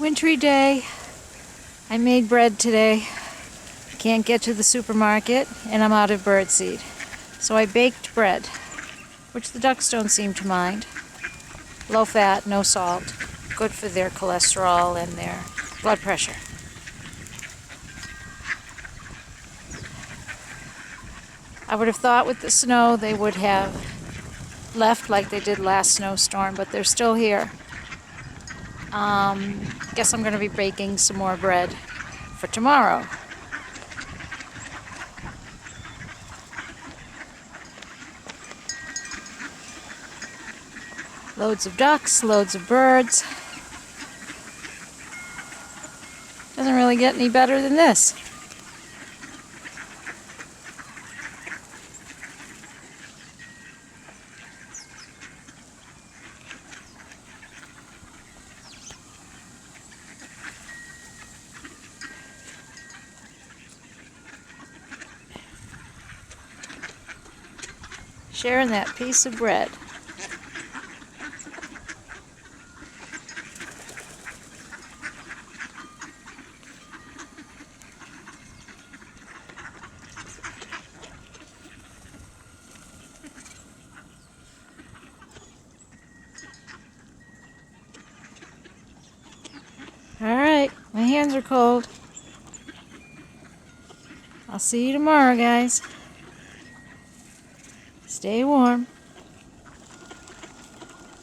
Wintry day. I made bread today. Can't get to the supermarket and I'm out of birdseed. So I baked bread, which the ducks don't seem to mind. Low fat, no salt. Good for their cholesterol and their blood pressure. I would have thought with the snow they would have left like they did last snowstorm, but they're still here. Guess I'm going to be baking some more bread for tomorrow. Loads of ducks, loads of birds. Doesn't really get any better than this. Sharing that piece of bread. Alright, my hands are cold. I'll see you tomorrow, guys. Stay warm.